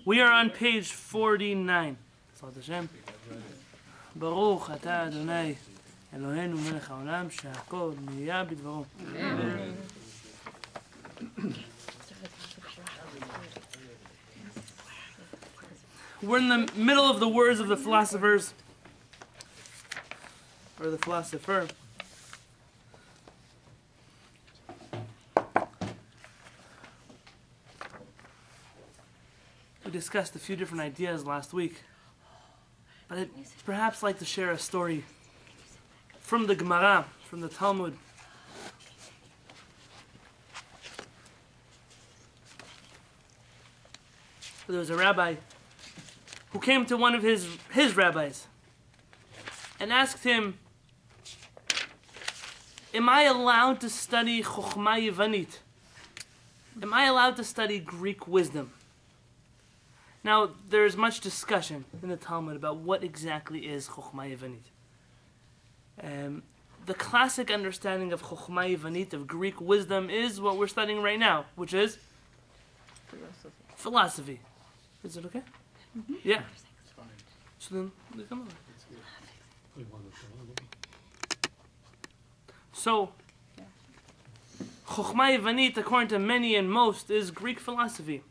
We are on page 49. Baruch atah Adonai Eloheinu melech haolam she'akol nהיה bidvaro. We're in the middle of the words of the philosophers, or the philosopher. We discussed a few different ideas last week, but I'd perhaps like to share a story from the Gemara, from the Talmud. There was a rabbi who came to one of his rabbis and asked him, am I allowed to study Chokhmah Yavanit? Am I allowed to study Greek wisdom? Now, there's much discussion in the Talmud about what exactly is Chokhmah Yavanit. The classic understanding of Chokhmah Yavanit, of Greek wisdom, is what we're studying right now, which is philosophy. Is it okay? Mm-hmm. Yeah. So then, come on. So, Chokhmah Yavanit, according to many and most, is Greek philosophy.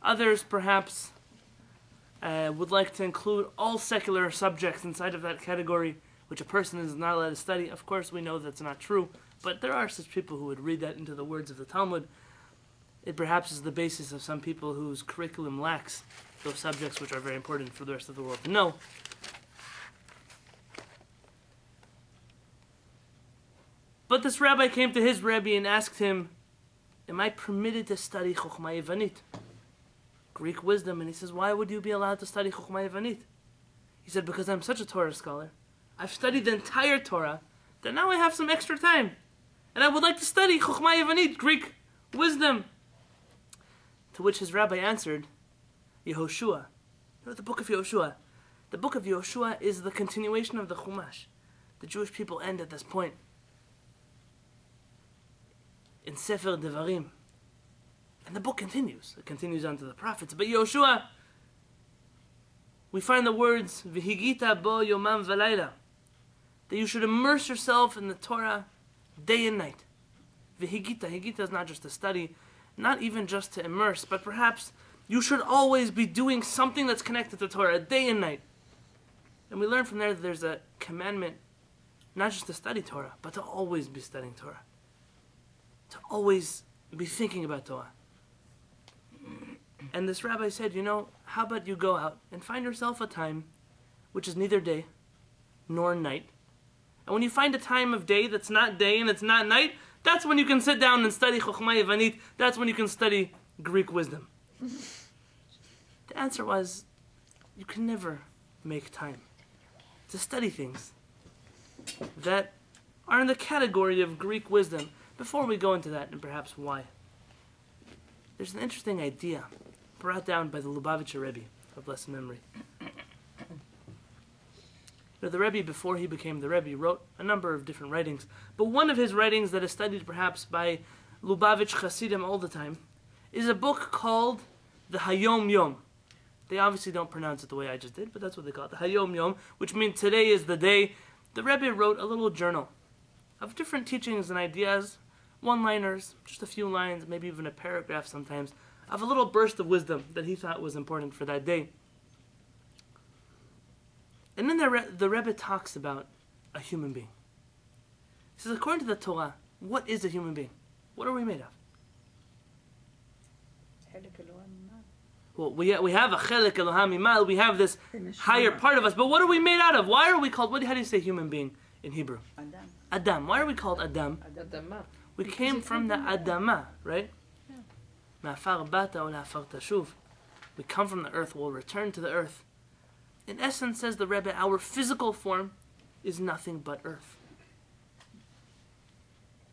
Others, perhaps, would like to include all secular subjects inside of that category, which a person is not allowed to study. Of course, we know that's not true, but there are such people who would read that into the words of the Talmud. It perhaps is the basis of some people whose curriculum lacks those subjects which are very important for the rest of the world to know. But this rabbi came to his rabbi and asked him, am I permitted to study Chokhmah Yavanit, Greek wisdom? And he says, why would you be allowed to study Chokhmah Yavanit? He said, because I'm such a Torah scholar. I've studied the entire Torah, that now I have some extra time. And I would like to study Chokhmah Yavanit, Greek wisdom. To which his rabbi answered, Yehoshua. You know the book of Yehoshua? The book of Yehoshua is the continuation of the Chumash. The Jewish people end at this point. In Sefer Devarim. And the book continues. It continues on to the prophets. But Yehoshua, we find the words, V'higita bo yomam v'layla. That you should immerse yourself in the Torah day and night. V'higita. Higita is not just to study, not even just to immerse, but perhaps you should always be doing something that's connected to Torah, day and night. And we learn from there that there's a commandment, not just to study Torah, but to always be studying Torah. To always be thinking about Torah. And this rabbi said, you know, how about you go out and find yourself a time which is neither day nor night. And when you find a time of day that's not day and it's not night, that's when you can sit down and study Chokhmah Yavanit. That's when you can study Greek wisdom. The answer was, you can never make time to study things that are in the category of Greek wisdom. Before we go into that, and perhaps why, there's an interesting idea brought down by the Lubavitcher Rebbe of blessed memory. Now, the Rebbe, before he became the Rebbe, wrote a number of different writings. But one of his writings that is studied perhaps by Lubavitch Hasidim all the time is a book called the Hayom Yom. They obviously don't pronounce it the way I just did, but that's what they call it, the Hayom Yom, which means today is the day. The Rebbe wrote a little journal of different teachings and ideas, one-liners, just a few lines, maybe even a paragraph sometimes, of a little burst of wisdom that he thought was important for that day. And then the Rebbe talks about a human being. He says, according to the Torah, what is a human being? What are we made of? Well, we have a chelek Eloham imal, we have this higher part of us, but what are we made out of? Why are we called, how do you say human being in Hebrew? Adam. Why are we called Adam? We came from the Adama, right? Ma'afar bata o la'afar tashuv. We come from the earth, we'll return to the earth. In essence, says the Rebbe, our physical form is nothing but earth.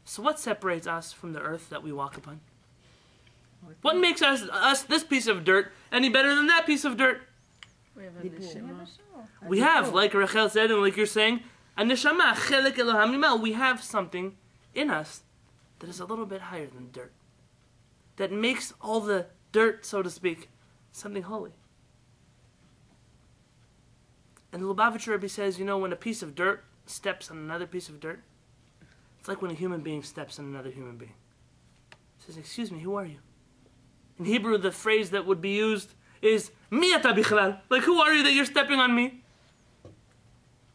So what separates us from the earth that we walk upon? What makes us this piece of dirt any better than that piece of dirt? We have, like Rachel said, and like you're saying, a neshama, chelek Eloham imal. We have something in us that is a little bit higher than dirt. That makes all the dirt, so to speak, something holy. And the Lubavitcher Rebbe says, when a piece of dirt steps on another piece of dirt, it's like when a human being steps on another human being. He says, excuse me, who are you? In Hebrew, the phrase that would be used is, Mi ata bichlal? Like, who are you that you're stepping on me?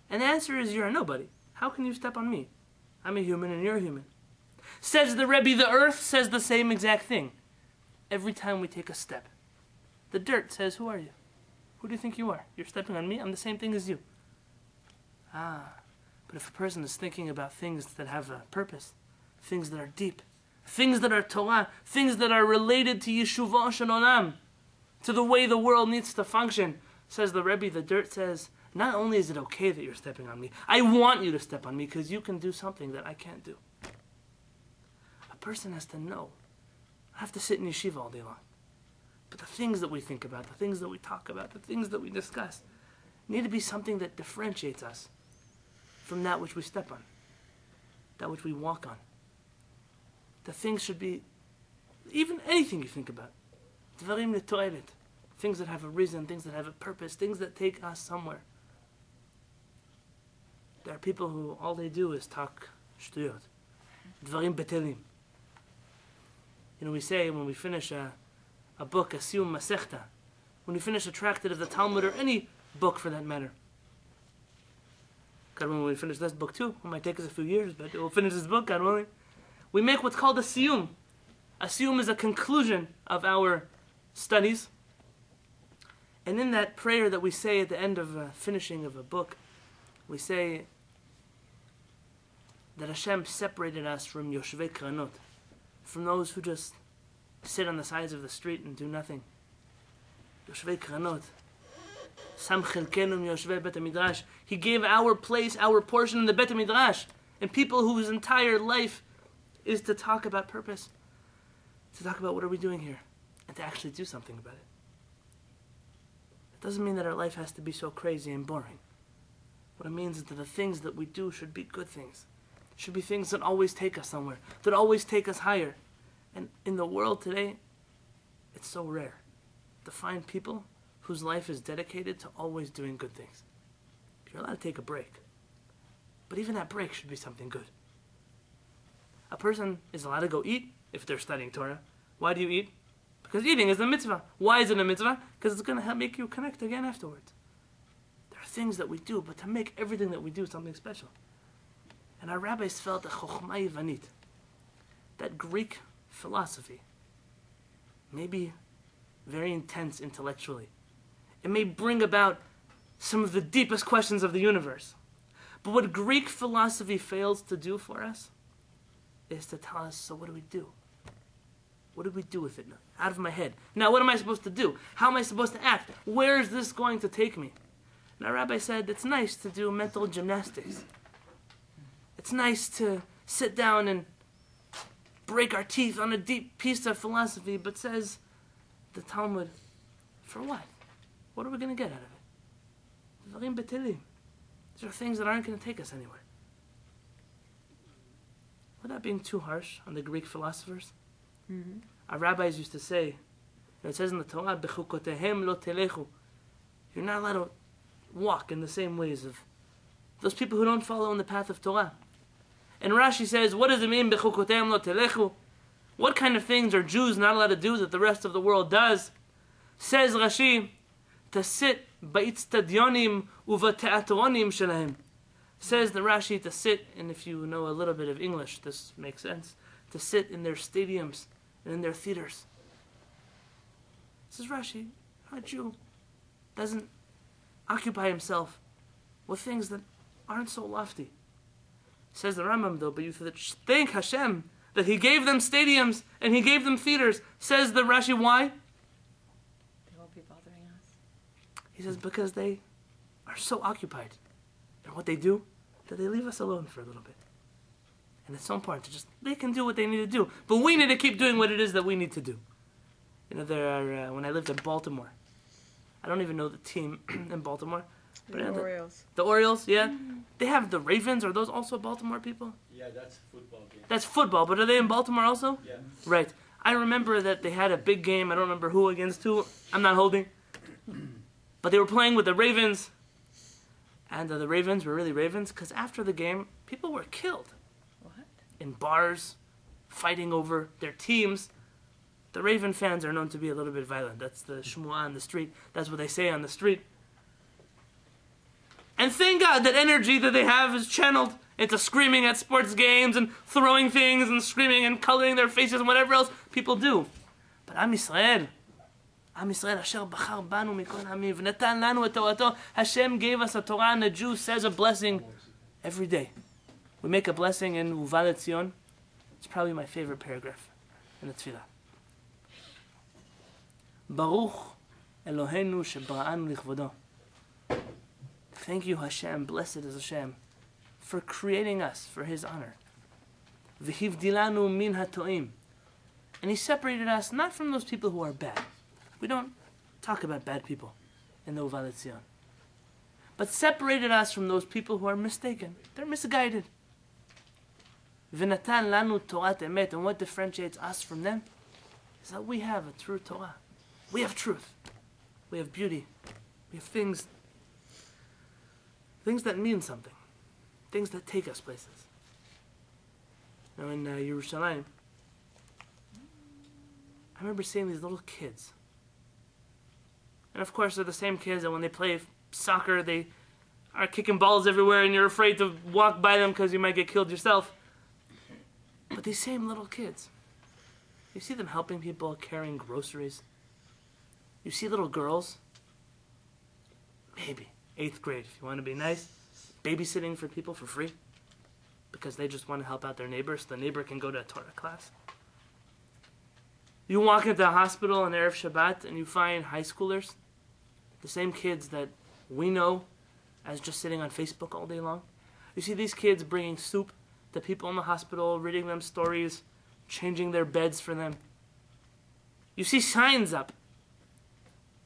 And the answer is, you're a nobody. How can you step on me? I'm a human and you're a human. Says the Rebbe, the earth says the same exact thing. Every time we take a step, the dirt says, who are you? Who do you think you are? You're stepping on me? I'm the same thing as you. But if a person is thinking about things that have a purpose, things that are deep, things that are Torah, things that are related to Yeshuvah Shel Olam, to the way the world needs to function, says the Rebbe, the dirt says, not only is it okay that you're stepping on me, I want you to step on me because you can do something that I can't do. A person has to know. I have to sit in yeshiva all day long. But the things that we think about, the things that we talk about, the things that we discuss, need to be something that differentiates us from that which we step on, that which we walk on. The things should be, even anything you think about, dvarim letoeret, things that have a reason, things that have a purpose, things that take us somewhere. There are people who all they do is talk shtuyot, dvarim betelim. We say when we finish a book, a siyum masechta, when we finish a tractate of the Talmud or any book for that matter. God willing, when we finish this book too, it might take us a few years, but we'll finish this book, God willing. We make what's called a siyum. A siyum is a conclusion of our studies. And in that prayer that we say at the end of finishing of a book, we say that Hashem separated us from Yoshvei Kranot, from those who just sit on the sides of the street and do nothing. Yoshvei Kranot. Sam chelkenu miyoshvei Bet HaMidrash. He gave our place, our portion in the Bet HaMidrash. And people whose entire life is to talk about purpose, to talk about what are we doing here, and to actually do something about it. It doesn't mean that our life has to be so crazy and boring. What it means is that the things that we do should be good things. Should be things that always take us somewhere, that always take us higher. And in the world today, it's so rare to find people whose life is dedicated to always doing good things. You're allowed to take a break. But even that break should be something good. A person is allowed to go eat if they're studying Torah. Why do you eat? Because eating is a mitzvah. Why is it a mitzvah? Because it's going to help make you connect again afterwards. There are things that we do, but to make everything that we do something special. And our rabbis felt a chokhmah yivanit, that Greek philosophy, may be very intense intellectually. It may bring about some of the deepest questions of the universe. But what Greek philosophy fails to do for us is to tell us, so what do we do? What do we do with it now? Out of my head. Now what am I supposed to do? How am I supposed to act? Where is this going to take me? And our rabbi said, it's nice to do mental gymnastics. It's nice to sit down and break our teeth on a deep piece of philosophy, but says the Talmud, for what? What are we going to get out of it? Dvarim betelim. These are things that aren't going to take us anywhere. Without being too harsh on the Greek philosophers, our rabbis used to say, it says in the Torah, "Bechukotehem lo telechu." You're not allowed to walk in the same ways of those people who don't follow in the path of Torah. And Rashi says, what does it mean, "Bechukotehem lo telechu"? What kind of things are Jews not allowed to do that the rest of the world does? Says Rashi, to sit ba'itstadionim uvateatronim shelahem. Says the Rashi to sit, and if you know a little bit of English, this makes sense, to sit in their stadiums and in their theaters. Says Rashi, a Jew doesn't occupy himself with things that aren't so lofty. Says the Rambam though, but you thank Hashem that He gave them stadiums and He gave them theaters. Says the Rashi, why? They won't be bothering us. He says because they are so occupied in what they do that they leave us alone for a little bit. And it's so important to just, they can do what they need to do, but we need to keep doing what it is that we need to do. You know, there are, when I lived in Baltimore, I don't even know the team in Baltimore. But The Orioles. The Orioles, yeah. They have the Ravens. Are those also Baltimore people? Yeah, that's football game. That's football, but are they in Baltimore also? Yeah. Right. I remember that they had a big game. I don't remember who against who. I'm not holding. But they were playing with the Ravens. And the Ravens were really Ravens because after the game, people were killed. What? In bars, fighting over their teams. The Raven fans are known to be a little bit violent. That's the shmuah on the street. That's what they say on the street. And thank God that energy that they have is channeled into screaming at sports games and throwing things and screaming and coloring their faces and whatever else people do. But Am Yisrael, Asher Bachar Banu Mikol Hamiv, V'natan Lanu Et Torato, Hashem gave us a Torah, and a Jew says a blessing every day. We make a blessing in Uval Etzion. It's probably my favorite paragraph in the Tefillah. Baruch Eloheinu shebara'anu lichvodo. Thank you, Hashem, blessed is Hashem, for creating us for His honor. V'hivdilanu min hatoim. And He separated us not from those people who are bad. We don't talk about bad people in the Uval Etzion. But separated us from those people who are mistaken. They're misguided. V'natan lanu Torat emet. And what differentiates us from them is that we have a true Torah. We have truth. We have beauty. We have things that mean something. Things that take us places. Now in Yerushalayim, I remember seeing these little kids. And of course they're the same kids that when they play soccer, they are kicking balls everywhere and you're afraid to walk by them because you might get killed yourself. But these same little kids, you see them helping people carrying groceries. You see little girls, maybe 8th grade if you want to be nice, babysitting for people for free because they just want to help out their neighbor so the neighbor can go to a Torah class. You walk into a hospital on Erev Shabbat and you find high schoolers, the same kids that we know as just sitting on Facebook all day long. You see these kids bringing soup to people in the hospital, reading them stories, changing their beds for them. You see signs up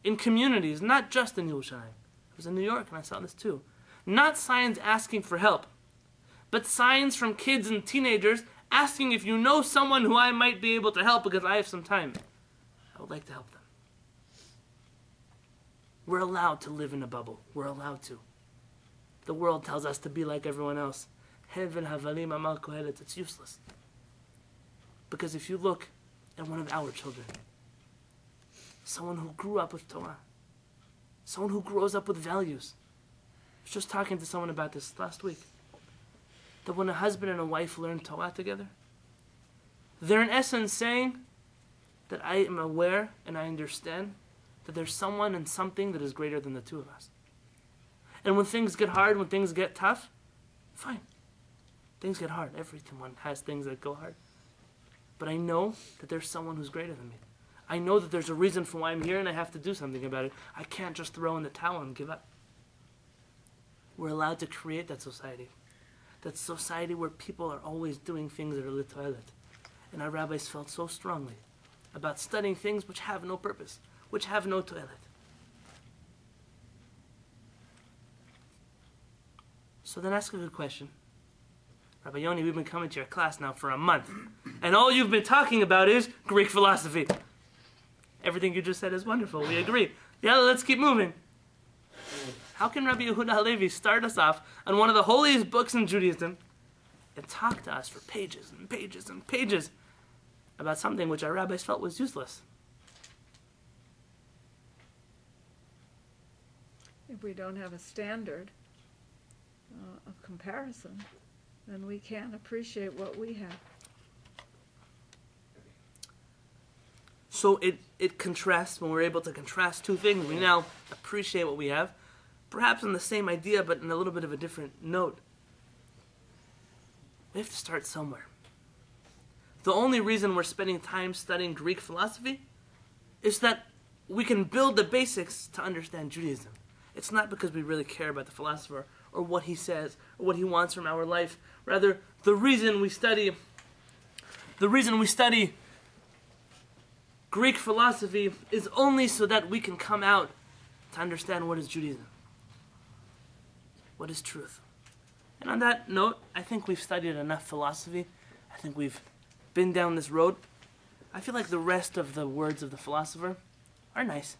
in communities, not just in Yerushalayim. I was in New York and I saw this too. Not signs asking for help, but signs from kids and teenagers asking if you know someone who I might be able to help because I have some time. I would like to help them. We're allowed to live in a bubble. We're allowed to. The world tells us to be like everyone else. Hevel havalim amal kohelet. It's useless. Because if you look at one of our children, someone who grew up with Torah, someone who grows up with values. I was just talking to someone about this last week. That when a husband and a wife learn Torah together, they're in essence saying that I am aware and I understand that there's someone and something that is greater than the two of us. And when things get hard, when things get tough, fine. Things get hard. Everyone has things that go hard. But I know that there's someone who's greater than me. I know that there's a reason for why I'm here and I have to do something about it. I can't just throw in the towel and give up. We're allowed to create that society. That society where people are always doing things that are l'toilet. And our rabbis felt so strongly about studying things which have no purpose, which have no toilet. So then ask a good question. Rabbi Yoni, we've been coming to your class now for a month, and all you've been talking about is Greek philosophy. Everything you just said is wonderful. We agree. Yeah, let's keep moving. How can Rabbi Yoni Halevy start us off on one of the holiest books in Judaism and talk to us for pages and pages and pages about something which our rabbis felt was useless? If we don't have a standard of comparison, then we can't appreciate what we have. So it contrasts, when we're able to contrast two things, we now appreciate what we have, perhaps in the same idea, but in a little bit of a different note. We have to start somewhere. The only reason we're spending time studying Greek philosophy is that we can build the basics to understand Judaism. It's not because we really care about the philosopher or what he says or what he wants from our life. Rather, the reason we study Greek philosophy is only so that we can come out to understand what is Judaism. What is truth? And on that note, I think we've studied enough philosophy. I think we've been down this road. I feel like the rest of the words of the philosopher are nice.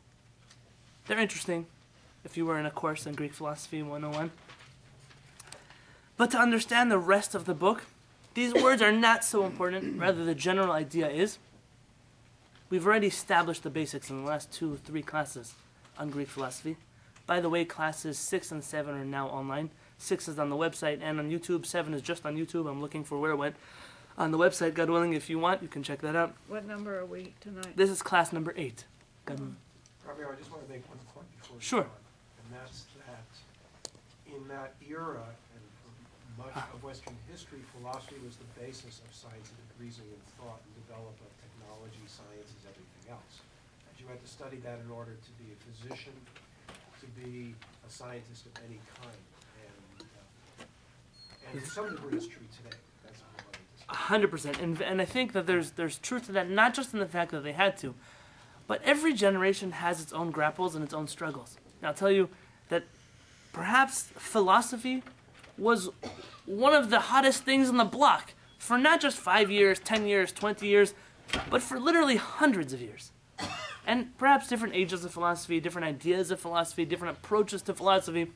They're interesting, if you were in a course in Greek Philosophy 101. But to understand the rest of the book, these words are not so important. Rather, the general idea is, we've already established the basics in the last 2-3 classes on Greek philosophy. By the way, classes 6 and 7 are now online. 6 is on the website and on YouTube. 7 is just on YouTube. I'm looking for where it went. On the website, God willing, if you want, you can check that out. What number are we tonight? This is class number 8. God willing. Rabbi, I just want to make one point before we Sure. go on, and that's that in that era, and for much of Western history, philosophy was the basis of scientific reasoning and thought and development of technology, sciences, everything else. And you had to study that in order to be a physician, to be a scientist of any kind. And to some degree it's true today. That's what I wanted to say. 100%. And I think that there's truth to that, not just in the fact that they had to, but every generation has its own grapples and its own struggles. Now, I'll tell you that perhaps philosophy was one of the hottest things on the block for not just 5 years, 10 years, 20 years, but for literally hundreds of years. And perhaps different ages of philosophy, different ideas of philosophy, different approaches to philosophy. You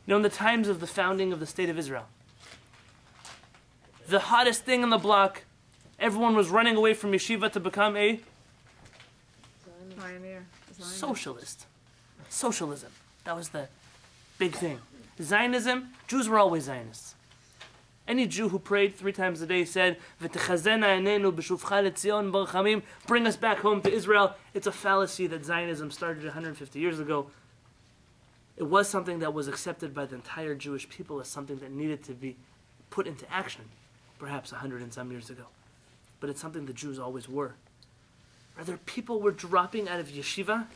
know, in the times of the founding of the State of Israel, the hottest thing on the block, everyone was running away from yeshiva to become a Pioneer. socialist. Socialism. That was the big thing. Zionism, Jews were always Zionists. Any Jew who prayed 3 times a day said, "V'techazena einenu b'shuvcha leTzion b'rachamim," bring us back home to Israel. It's a fallacy that Zionism started 150 years ago. It was something that was accepted by the entire Jewish people as something that needed to be put into action, perhaps 100 and some years ago. But it's something the Jews always were. Rather, people were dropping out of yeshiva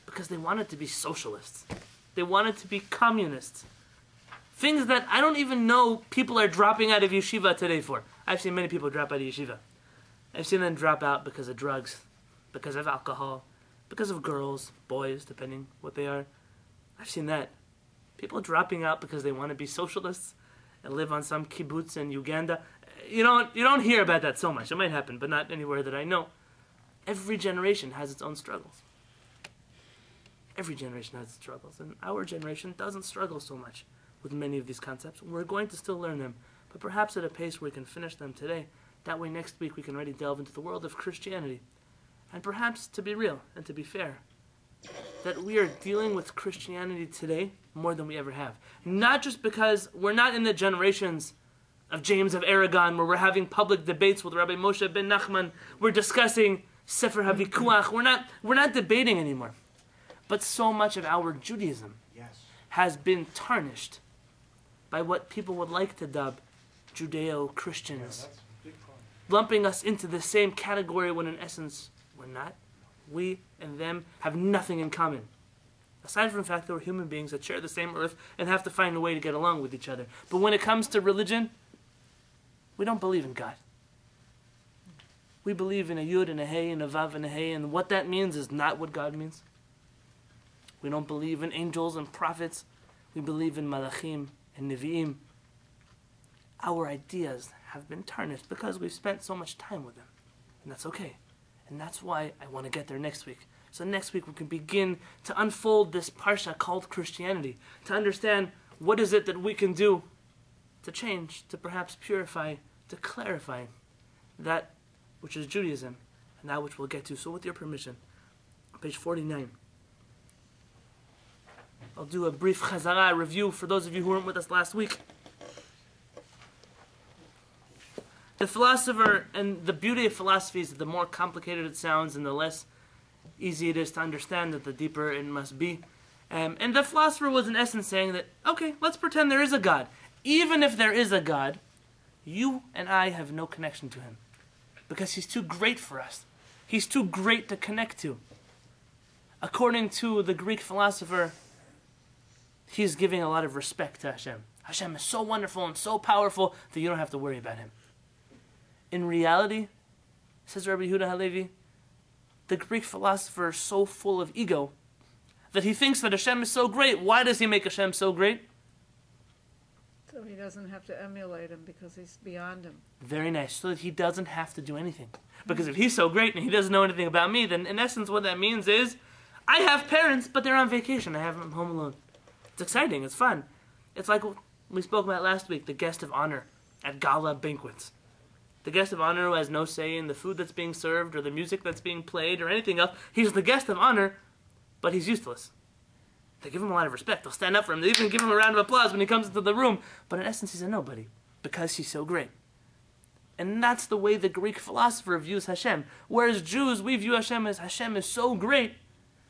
because they wanted to be socialists. They wanted to be communists. Things that I don't even know people are dropping out of yeshiva today for. I've seen many people drop out of yeshiva. I've seen them drop out because of drugs, because of alcohol, because of girls, boys, depending what they are. I've seen that. People dropping out because they want to be socialists and live on some kibbutz in Uganda. You don't hear about that so much. It might happen, but not anywhere that I know. Every generation has its own struggles. Every generation has its struggles. And our generation doesn't struggle so much with many of these concepts. We're going to still learn them, but perhaps at a pace where we can finish them today. That way next week we can already delve into the world of Christianity. And perhaps, to be real and to be fair, that we are dealing with Christianity today more than we ever have. Not just because we're not in the generations of James of Aragon where we're having public debates with Rabbi Moshe ben Nachman. We're discussing Sefer HaVikuach. We're not debating anymore. But so much of our Judaism has been tarnished by what people would like to dub Judeo-Christians, That's a big problem. lumping us into the same category when in essence we're not. We and them have nothing in common. Aside from the fact that we're human beings that share the same earth and have to find a way to get along with each other. But when it comes to religion, we don't believe in God. We believe in a Yud and a Hey and a Vav and a Hey, and what that means is not what God means. We don't believe in angels and prophets. We believe in Malachim and Nevi'im. Our ideas have been tarnished because we've spent so much time with them. And that's okay. And that's why I want to get there next week. So next week we can begin to unfold this parsha called Christianity, to understand what is it that we can do to change, to perhaps purify, to clarify that which is Judaism, and that which we'll get to. So with your permission, page 49. I'll do a brief chazara review for those of you who weren't with us last week. The philosopher, and the beauty of philosophy is that the more complicated it sounds and the less easy it is to understand, that the deeper it must be. And the philosopher was in essence saying that, okay, let's pretend there is a God. Even if there is a God, you and I have no connection to him. Because he's too great for us. He's too great to connect to. According to the Greek philosopher, he's giving a lot of respect to Hashem. Hashem is so wonderful and so powerful that you don't have to worry about him. In reality, says Rabbi Yoni Halevy, the Greek philosopher is so full of ego that he thinks that Hashem is so great. Why does he make Hashem so great? So he doesn't have to emulate him because he's beyond him. Very nice. So that he doesn't have to do anything. Because if he's so great and he doesn't know anything about me, then in essence what that means is, I have parents, but they're on vacation. I have them home alone. It's exciting. It's fun. It's like we spoke about last week, the guest of honor at gala banquets. The guest of honor who has no say in the food that's being served or the music that's being played or anything else. He's the guest of honor, but he's useless. They give him a lot of respect. They'll stand up for him. They even give him a round of applause when he comes into the room. But in essence, he's a nobody because he's so great. And that's the way the Greek philosopher views Hashem. Whereas Jews, we view Hashem is so great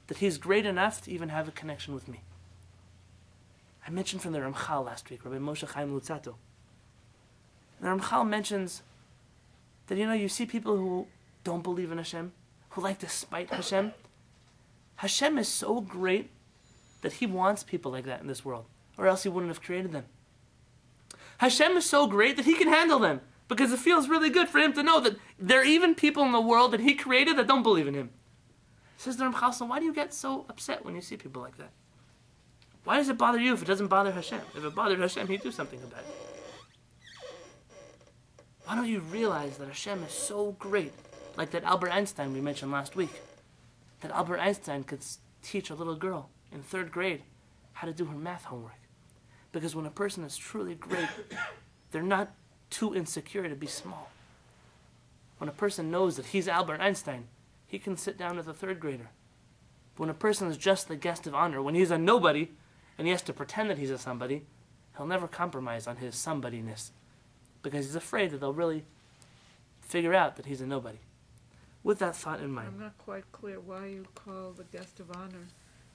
that he's great enough to even have a connection with me. I mentioned from the Ramchal last week, Rabbi Moshe Chaim Luzzatto. The Ramchal mentions that, you see people who don't believe in Hashem, who like to spite Hashem. Hashem is so great that he wants people like that in this world, or else he wouldn't have created them. Hashem is so great that he can handle them, because it feels really good for him to know that there are even people in the world that he created that don't believe in him. Says the Ramchal, so why do you get so upset when you see people like that? Why does it bother you if it doesn't bother Hashem? If it bothered Hashem, he'd do something about it. Why don't you realize that Hashem is so great, like that Albert Einstein we mentioned last week, that Albert Einstein could teach a little girl in 3rd grade how to do her math homework. Because when a person is truly great, they're not too insecure to be small. When a person knows that he's Albert Einstein, he can sit down with a 3rd grader. But when a person is just the guest of honor, when he's a nobody, and he has to pretend that he's a somebody, he'll never compromise on his somebodyness. Because he's afraid that they'll really figure out that he's a nobody. With that thought in mind. I'm not quite clear why you call the guest of honor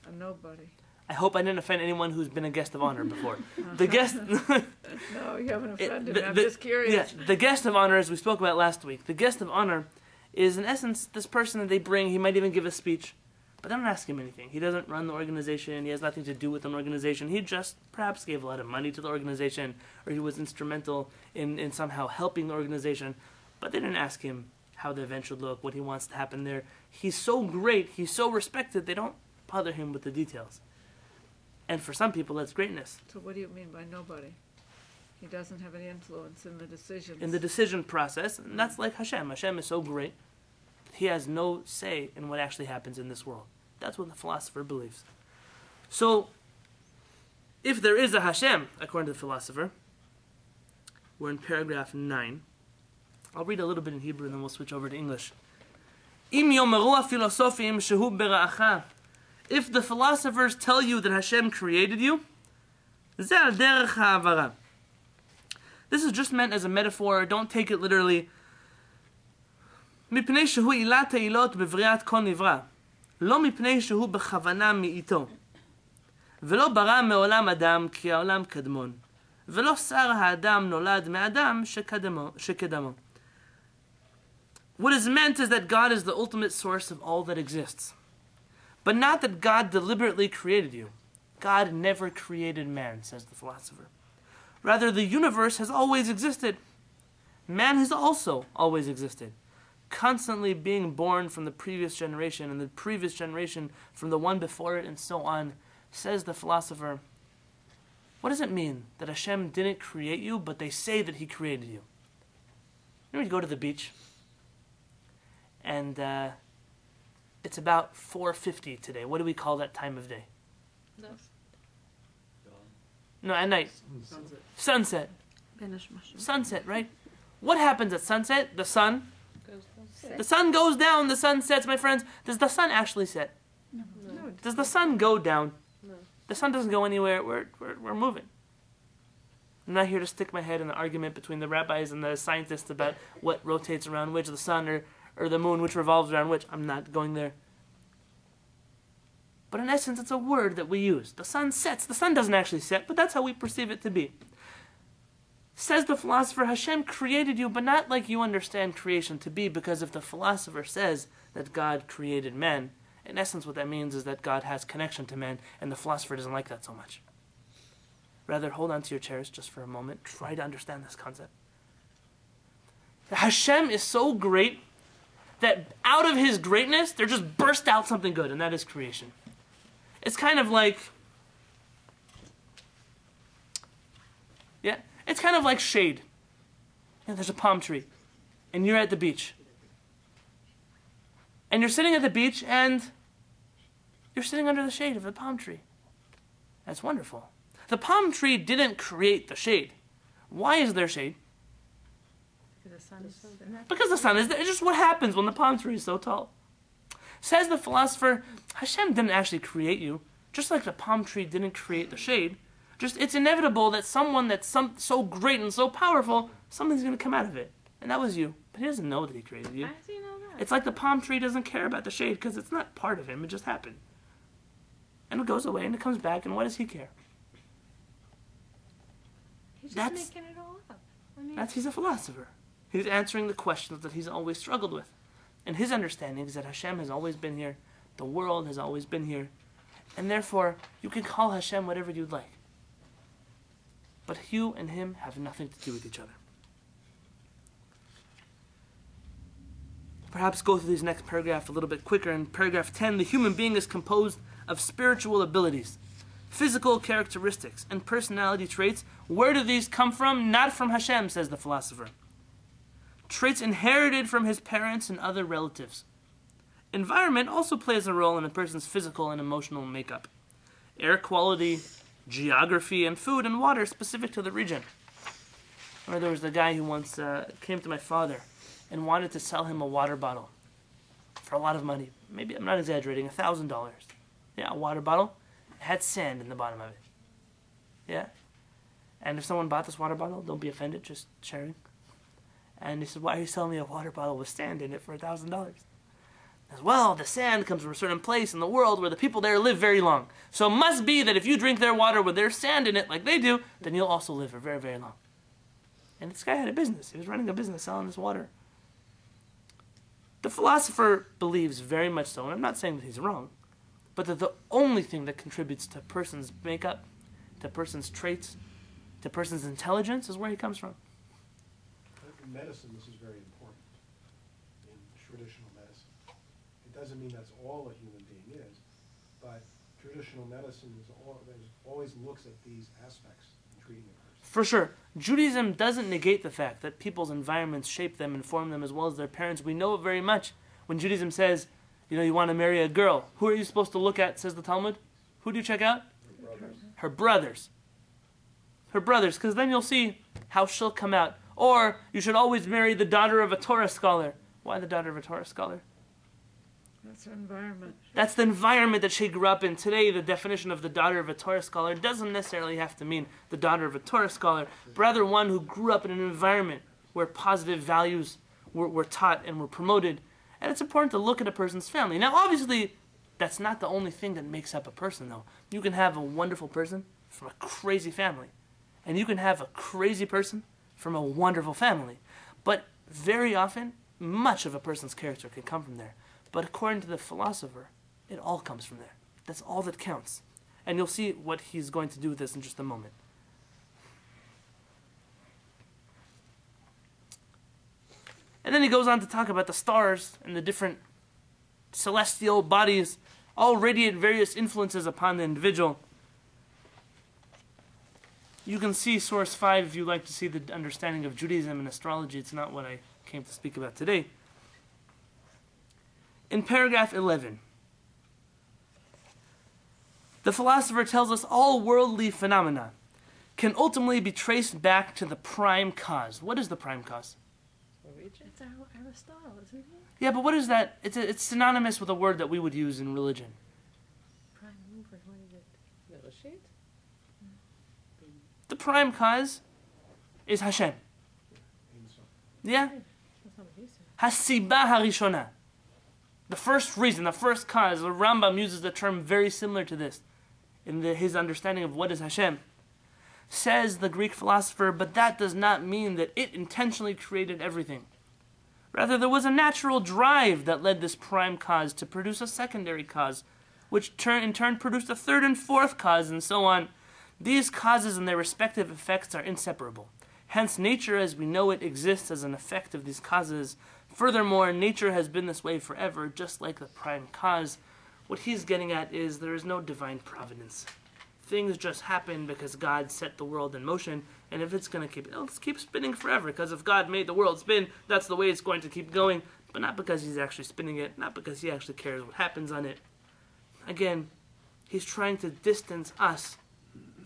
a nobody. I hope I didn't offend anyone who's been a guest of honor before. The guest... No, you haven't offended me. I'm just curious. Yeah, the guest of honor, as we spoke about last week, the guest of honor is, in essence, this person that they bring. He might even give a speech, but they don't ask him anything. He doesn't run the organization. He has nothing to do with an organization. He just perhaps gave a lot of money to the organization, or he was instrumental in somehow helping the organization, but they didn't ask him how the event should look, what he wants to happen there. He's so great, he's so respected, they don't bother him with the details. And for some people, that's greatness. So what do you mean by nobody? He doesn't have any influence in the decisions. In the decision process, and that's like Hashem. Hashem is so great, he has no say in what actually happens in this world. That's what the philosopher believes. So, if there is a Hashem, according to the philosopher, we're in paragraph 9. I'll read a little bit in Hebrew and then we'll switch over to English. Im yomeru hafilosofim shehu bera'acha. If the philosophers tell you that Hashem created you, ze al derech ha'avara. This is just meant as a metaphor. Don't take it literally. מפני שהוא עילת העילות בבריאת כל נברא, לא מפני שהוא בכוונה מאיתו, ולא ברא מעולם אדם כי העולם קדמון, ולא שר האדם נולד מאדם שקדמו. What is meant is that God is the ultimate source of all that exists. But not that God deliberately created you. God never created man, says the philosopher. Rather, the universe has always existed. Man has also always existed, constantly being born from the previous generation, and the previous generation from the one before it, and so on. Says the philosopher, what does it mean that Hashem didn't create you, but they say that he created you? You know, you go to the beach, and it's about 4:50 today. What do we call that time of day? No, at night. Sunset. Sunset, right? What happens at sunset? The sun? The sun goes down, the sun sets, my friends. Does the sun actually set? No. Does the sun go down? No. The sun doesn't go anywhere. We're moving. I'm not here to stick my head in the argument between the rabbis and the scientists about what rotates around which, the sun or the moon, which revolves around which. I'm not going there. But in essence, it's a word that we use. The sun sets. The sun doesn't actually set, but that's how we perceive it to be. Says the philosopher, Hashem created you, but not like you understand creation to be, because if the philosopher says that God created man, in essence what that means is that God has connection to man, and the philosopher doesn't like that so much. Rather, hold on to your chairs just for a moment. Try to understand this concept. Hashem is so great that out of his greatness, there just burst out something good, and that is creation. It's kind of like... Yeah? It's kind of like shade. There's a palm tree, and you're at the beach. And you're sitting at the beach, and you're sitting under the shade of the palm tree. That's wonderful. The palm tree didn't create the shade. Why is there shade? Because the sun is so there. Because the sun is there. It's just what happens when the palm tree is so tall. Says the philosopher, Hashem didn't actually create you, just like the palm tree didn't create the shade. Just it's inevitable that someone that's so great and so powerful, something's going to come out of it. And that was you. But he doesn't know that he created you. How does he know that? It's like the palm tree doesn't care about the shade because it's not part of him. It just happened. And it goes away and it comes back, and why does he care? He's just making it all up. I mean, He's a philosopher. He's answering the questions that he's always struggled with. And his understanding is that Hashem has always been here. The world has always been here. And therefore, you can call Hashem whatever you'd like. But you and him have nothing to do with each other. Perhaps go through these next paragraph a little bit quicker. In paragraph 10, the human being is composed of spiritual abilities, physical characteristics, and personality traits. Where do these come from? Not from Hashem, says the philosopher. Traits inherited from his parents and other relatives. Environment also plays a role in a person's physical and emotional makeup. Air quality, geography, and food and water specific to the region. Or there was the guy who once came to my father and wanted to sell him a water bottle for a lot of money. Maybe, I'm not exaggerating, $1,000. Yeah, a water bottle. It had sand in the bottom of it. Yeah? And if someone bought this water bottle, don't be offended, just sharing. And he said, why are you selling me a water bottle with sand in it for $1,000? As well, the sand comes from a certain place in the world where the people there live very long. So it must be that if you drink their water with their sand in it like they do, then you'll also live for very, very long. And this guy had a business. He was running a business selling this water. The philosopher believes very much so, and I'm not saying that he's wrong, but that the only thing that contributes to a person's makeup, to a person's traits, to a person's intelligence is where he comes from. In medicine, this is very important. In traditional medicine, it doesn't mean that's all a human being is, but traditional medicine always looks at these aspects in treating a person. For sure. Judaism doesn't negate the fact that people's environments shape them and form them as well as their parents. We know it very much. When Judaism says, you want to marry a girl, who are you supposed to look at, says the Talmud? Who do you check out? Her brothers. Her brothers, because then you'll see how she'll come out. Or, you should always marry the daughter of a Torah scholar. Why the daughter of a Torah scholar? That's her environment. That's the environment that she grew up in. Today, the definition of the daughter of a Torah scholar doesn't necessarily have to mean the daughter of a Torah scholar, but rather one who grew up in an environment where positive values were taught and were promoted. And it's important to look at a person's family. Now, obviously, that's not the only thing that makes up a person, though. You can have a wonderful person from a crazy family, and you can have a crazy person from a wonderful family. But very often, much of a person's character can come from there. But according to the philosopher, it all comes from there. That's all that counts. And you'll see what he's going to do with this in just a moment. And then he goes on to talk about the stars and the different celestial bodies, all radiate various influences upon the individual. You can see source 5 if you'd like to see the understanding of Judaism and astrology. It's not what I came to speak about today. In paragraph 11, the philosopher tells us all worldly phenomena can ultimately be traced back to the prime cause. What is the prime cause? It's Aristotle, isn't it? Yeah, but what is that? It's synonymous with a word that we would use in religion. Prime mover, what is it? Negotiate? The prime cause is Hashem. Yeah? That's not what he said. Hasiba harishona. The first reason, the first cause, the Rambam uses the term very similar to this in his understanding of what is Hashem. Says the Greek philosopher, but that does not mean that it intentionally created everything. Rather, there was a natural drive that led this prime cause to produce a secondary cause, which in turn produced a third and fourth cause, and so on. These causes and their respective effects are inseparable. Hence, nature as we know it exists as an effect of these causes. Furthermore, nature has been this way forever, just like the prime cause. What he's getting at is there is no divine providence. things just happen because God set the world in motion, and if it's going to it'll keep spinning forever, because if God made the world spin, that's the way it's going to keep going, but not because he's actually spinning it, not because he actually cares what happens on it. Again, he's trying to distance us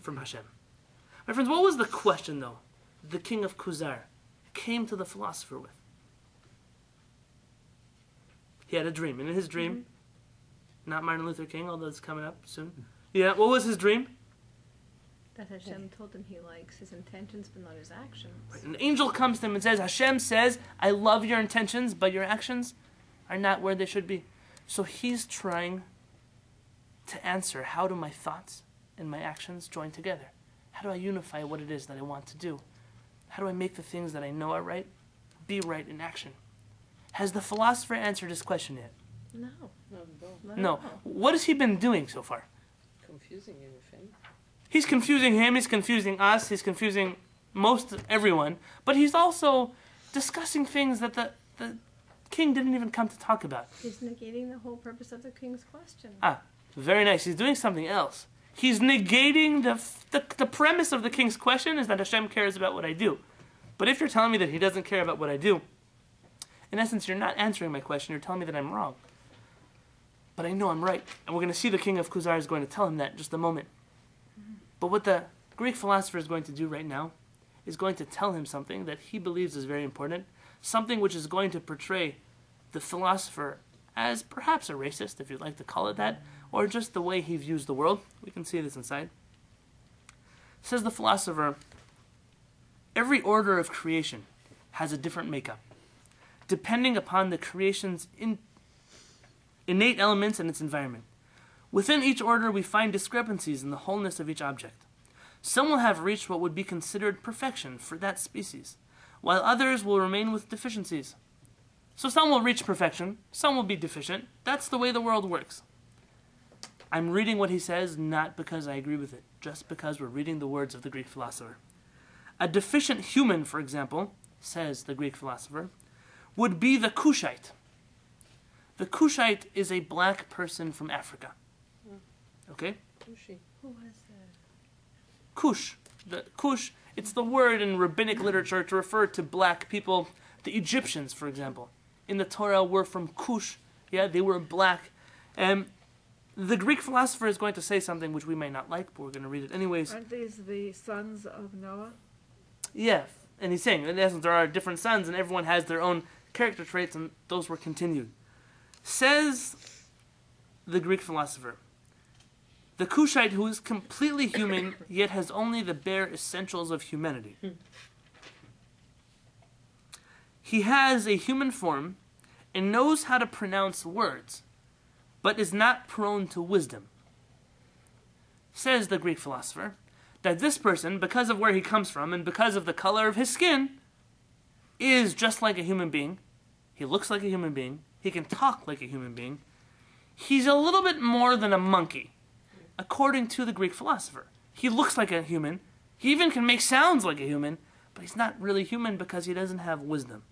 from Hashem. My friends, what was the question, though, the king of Kuzari came to the philosopher with? He had a dream, and in his dream, not Martin Luther King, although it's coming up soon. Yeah, what was his dream? That Hashem told him he likes his intentions but not his actions. Right. An angel comes to him and says, Hashem says, I love your intentions, but your actions are not where they should be. So he's trying to answer, how do my thoughts and my actions join together? How do I unify what it is that I want to do? How do I make the things that I know are right be right in action? Has the philosopher answered his question yet? No. No. What has he been doing so far? Confusing you with him. He's confusing him, he's confusing us, he's confusing most everyone, but he's also discussing things that the king didn't even come to talk about. He's negating the whole purpose of the king's question. Very nice. He's doing something else. He's negating the premise of the king's question is that Hashem cares about what I do. But if you're telling me that he doesn't care about what I do, in essence, you're not answering my question. You're telling me that I'm wrong. But I know I'm right. And we're going to see the king of Kuzari is going to tell him that in just a moment. But what the Greek philosopher is going to do right now is going to tell him something that he believes is very important, something which is going to portray the philosopher as perhaps a racist, if you'd like to call it that, or just the way he views the world. We can see this inside. Says the philosopher, every order of creation has a different makeup, depending upon the creation's innate elements and its environment. Within each order, we find discrepancies in the wholeness of each object. Some will have reached what would be considered perfection for that species, while others will remain with deficiencies. So some will reach perfection, some will be deficient. That's the way the world works. I'm reading what he says not because I agree with it, just because we're reading the words of the Greek philosopher. A deficient human, for example, says the Greek philosopher, would be the Cushite. The Cushite is a black person from Africa. Okay? Kushi. Who was that? Kush. The Kush, it's the word in rabbinic literature to refer to black people. The Egyptians, for example, in the Torah were from Kush. Yeah, they were black. The Greek philosopher is going to say something which we may not like, but we're going to read it anyways. Aren't these the sons of Noah? Yeah, and he's saying, in essence, there are different sons, and everyone has their own character traits, and those were continued. Says the Greek philosopher, the Cushite who is completely human, yet has only the bare essentials of humanity. He has a human form and knows how to pronounce words, but is not prone to wisdom. Says the Greek philosopher, that this person, because of where he comes from and because of the color of his skin, is just like a human being. He looks like a human being. He can talk like a human being. He's a little bit more than a monkey, according to the Greek philosopher. He looks like a human. He even can make sounds like a human, but he's not really human because he doesn't have wisdom.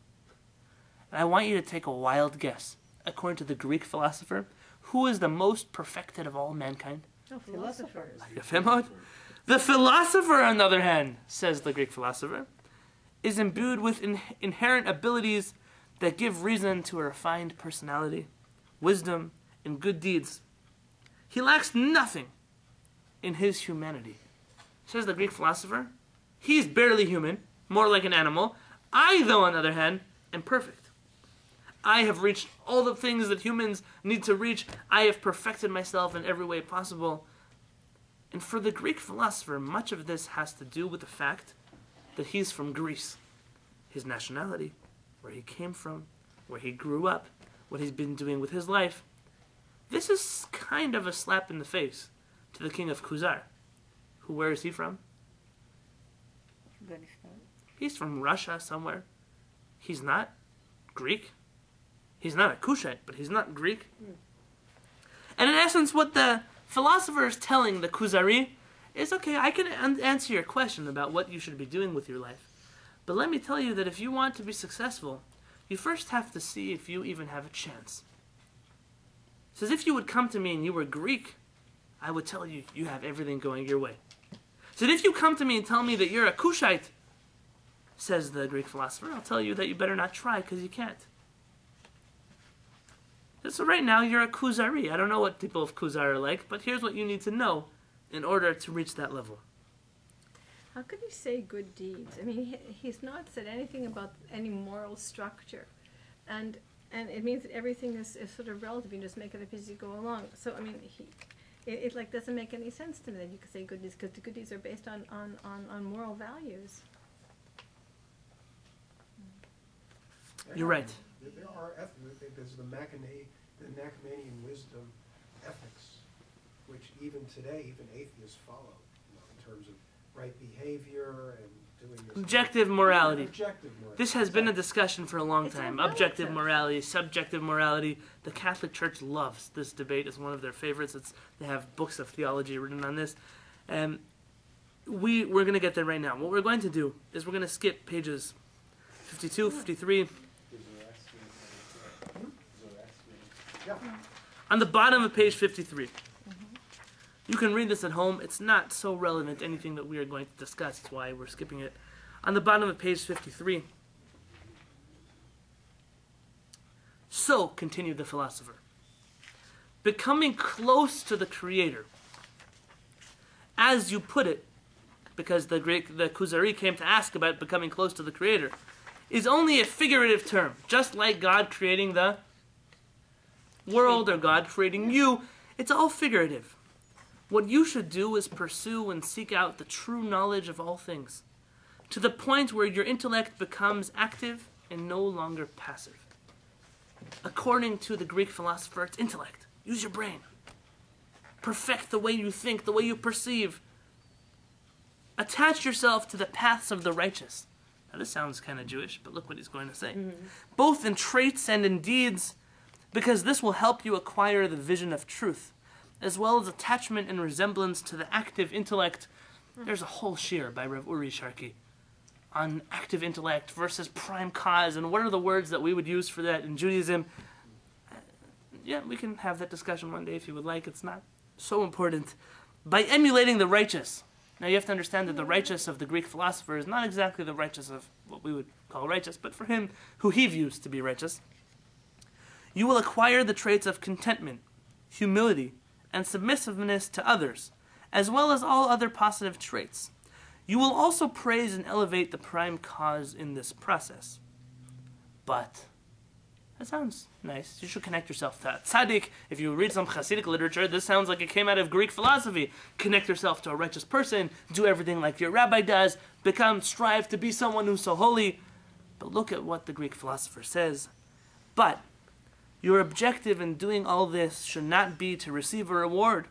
And I want you to take a wild guess. According to the Greek philosopher, who is the most perfected of all mankind? Oh, philosophers. The philosopher, on the other hand, says the Greek philosopher, is imbued with inherent abilities that give reason to a refined personality, wisdom, and good deeds. He lacks nothing in his humanity. Says the Greek philosopher, he's barely human, more like an animal. I, though, on the other hand, am perfect. I have reached all the things that humans need to reach. I have perfected myself in every way possible. And for the Greek philosopher, much of this has to do with the fact that he's from Greece. His nationality, where he came from, where he grew up, what he's been doing with his life. This is kind of a slap in the face to the king of Kuzari. Where is he from? He's from Russia somewhere. He's not Greek. He's not a Kushite, but he's not Greek. And in essence, what the philosopher is telling the Kuzari is, okay, I can answer your question about what you should be doing with your life. But let me tell you that if you want to be successful, you first have to see if you even have a chance. It says, if you would come to me and you were Greek, I would tell you, you have everything going your way. So if you come to me and tell me that you're a Kushite, says the Greek philosopher, I'll tell you that you better not try because you can't. So right now you're a Kuzari. I don't know what people of Kuzari are like, but here's what you need to know in order to reach that level. How could he say good deeds? I mean, he's not said anything about any moral structure. And it means that everything is sort of relative. You just make it up as you go along. So, I mean, it like doesn't make any sense to me that you could say good deeds, because the good deeds are based on moral values. You're right. There are ethics. There's the Macamanian wisdom ethics, which even today, even atheists follow, in terms of right behavior and doing this. Objective morality. Objective morality. This has been a discussion for a long It's time. all Objective relative. morality, subjective morality. The Catholic Church loves this debate. It's one of their favorites. They have books of theology written on this. We're going to get there right now. What we're going to do is we're going to skip pages 52, 53. Yeah. On the bottom of page 53. You can read this at home. It's not so relevant to anything that we are going to discuss. That's why we're skipping it. On the bottom of page 53. So, continued the philosopher, becoming close to the Creator, as you put it, because the Kuzari came to ask about becoming close to the Creator, is only a figurative term, just like God creating the world or God creating you. It's all figurative. What you should do is pursue and seek out the true knowledge of all things, to the point where your intellect becomes active and no longer passive. According to the Greek philosopher, it's intellect. Use your brain. Perfect the way you think, the way you perceive. Attach yourself to the paths of the righteous. Now this sounds kind of Jewish, but look what he's going to say. Both in traits and in deeds, because this will help you acquire the vision of truth, as well as attachment and resemblance to the active intellect. There's a whole shir by Rav Uri Sharkey on active intellect versus prime cause, and what are the words that we would use for that in Judaism. Yeah, we can have that discussion one day if you would like. It's not so important. By emulating the righteous. Now you have to understand that the righteous of the Greek philosopher is not exactly the righteous of what we would call righteous, but for him, who he views to be righteous, you will acquire the traits of contentment, humility, and submissiveness to others, as well as all other positive traits. You will also praise and elevate the prime cause in this process. But, that sounds nice. You should connect yourself to that. Tzaddik, if you read some Hasidic literature, this sounds like it came out of Greek philosophy. Connect yourself to a righteous person, do everything like your rabbi does, strive to be someone who's so holy. But look at what the Greek philosopher says. But, your objective in doing all this should not be to receive a reward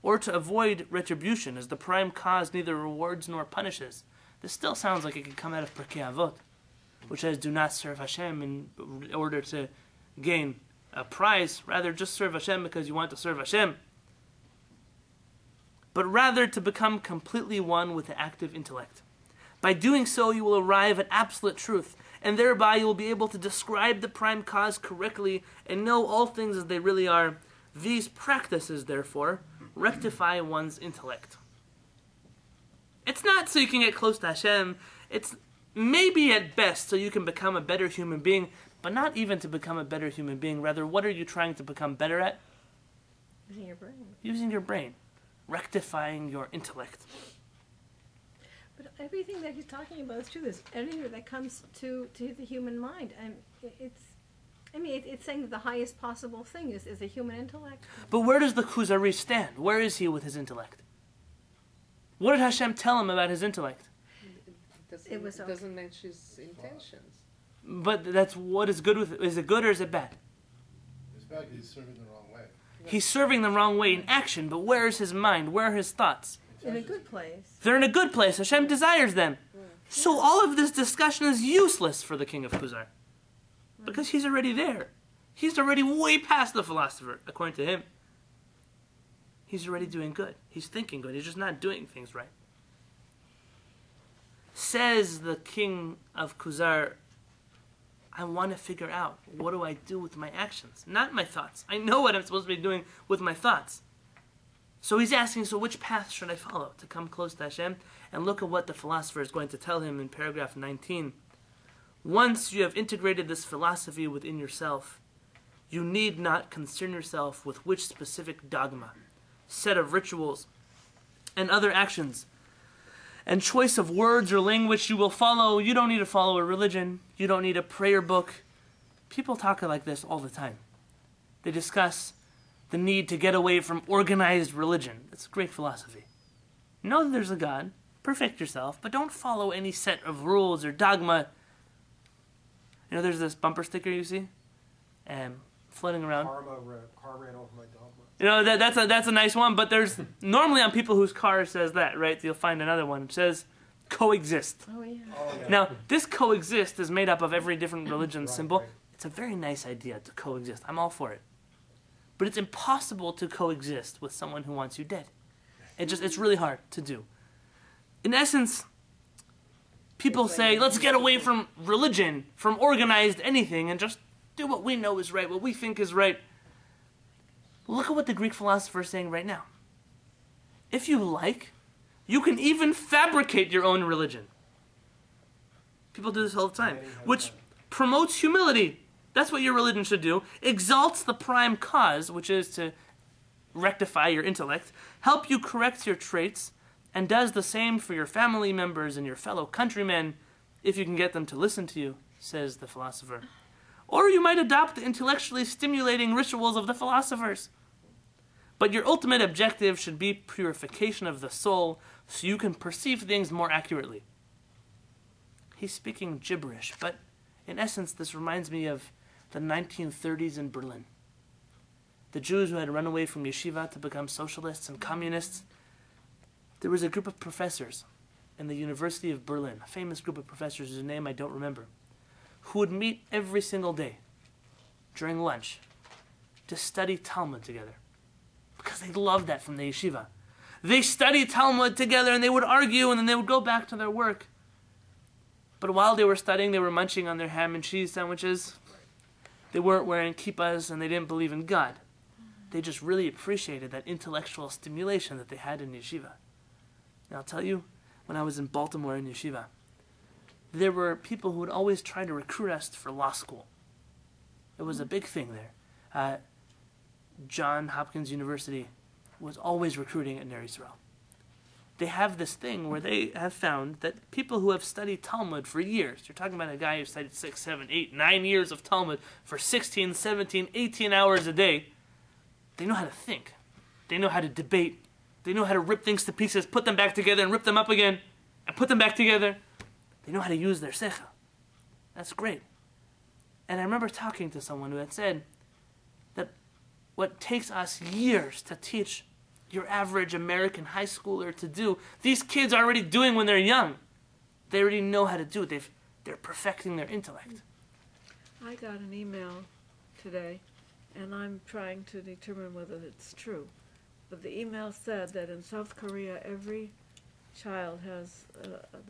or to avoid retribution, as the prime cause neither rewards nor punishes. This still sounds like it could come out of Pirkei Avot, which says, do not serve Hashem in order to gain a prize. Rather, just serve Hashem because you want to serve Hashem. But rather to become completely one with the active intellect. By doing so, you will arrive at absolute truth, and thereby you will be able to describe the prime cause correctly and know all things as they really are. These practices, therefore, rectify one's intellect. It's not so you can get close to Hashem. It's maybe at best so you can become a better human being, but not even to become a better human being. Rather, what are you trying to become better at? Using your brain. Using your brain. Rectifying your intellect. But everything that he's talking about is true. There's everything that comes to the human mind. And it's saying that the highest possible thing is a human intellect. But where does the Kuzari stand? Where is he with his intellect? What did Hashem tell him about his intellect? It was okay. doesn't match his intentions. But that's what is good with it. Is it good or is it bad? It's bad because he's serving the wrong way. He's serving the wrong way in action, but where is his mind? Where are his thoughts? In a good place. They're in a good place. Hashem desires them. So all of this discussion is useless for the king of Kuzar. Because he's already there. He's already way past the philosopher, according to him. He's already doing good. He's thinking good. He's just not doing things right. Says the king of Kuzar, I want to figure out, what do I do with my actions? Not my thoughts. I know what I'm supposed to be doing with my thoughts. So he's asking, so which path should I follow to come close to Hashem? And look at what the philosopher is going to tell him in paragraph 19. Once you have integrated this philosophy within yourself, you need not concern yourself with which specific dogma, set of rituals, and other actions, and choice of words or language you will follow. You don't need to follow a religion. You don't need a prayer book. People talk like this all the time. They discuss the need to get away from organized religion. It's great philosophy. Know that there's a God, perfect yourself, but don't follow any set of rules or dogma. You know, there's this bumper sticker you see, floating around. Car ran over my dogma. You know, that's a nice one, but there's normally on people whose car says that, right? You'll find another one. It says coexist. Oh, yeah. Oh, yeah. Now, this coexist is made up of every different religion symbol. Right. It's a very nice idea to coexist. I'm all for it. But it's impossible to coexist with someone who wants you dead. It's really hard to do. In essence, people say, let's get away from religion, from organized anything, and just do what we know is right, what we think is right. Look at what the Greek philosopher is saying right now. If you like, you can even fabricate your own religion. People do this all the time, which promotes humility. That's what your religion should do. Exalts the prime cause, which is to rectify your intellect, help you correct your traits, and does the same for your family members and your fellow countrymen, if you can get them to listen to you, says the philosopher. Or you might adopt the intellectually stimulating rituals of the philosophers. But your ultimate objective should be purification of the soul, so you can perceive things more accurately. He's speaking gibberish, but in essence, this reminds me of the 1930s in Berlin. The Jews who had run away from yeshiva to become socialists and communists. There was a group of professors in the University of Berlin, a famous group of professors whose name I don't remember, who would meet every single day during lunch to study Talmud together. Because they loved that from the yeshiva. They studied Talmud together and they would argue and then they would go back to their work. But while they were studying, they were munching on their ham and cheese sandwiches. They weren't wearing kippahs and they didn't believe in God. They just really appreciated that intellectual stimulation that they had in yeshiva. And I'll tell you, when I was in Baltimore in yeshiva, there were people who would always try to recruit us for law school. It was a big thing there. Johns Hopkins University was always recruiting at Ner Yisrael. They have this thing where they have found that people who have studied Talmud for years, you're talking about a guy who studied 6, 7, 8, 9 years of Talmud for 16, 17, 18 hours a day, they know how to think. They know how to debate. They know how to rip things to pieces, put them back together and rip them up again, and put them back together. They know how to use their seichel. That's great. And I remember talking to someone who had said that what takes us years to teach your average American high schooler to do, these kids are already doing when they're young. They already know how to do it. They're perfecting their intellect. I got an email today, and I'm trying to determine whether it's true. But the email said that in South Korea, every child has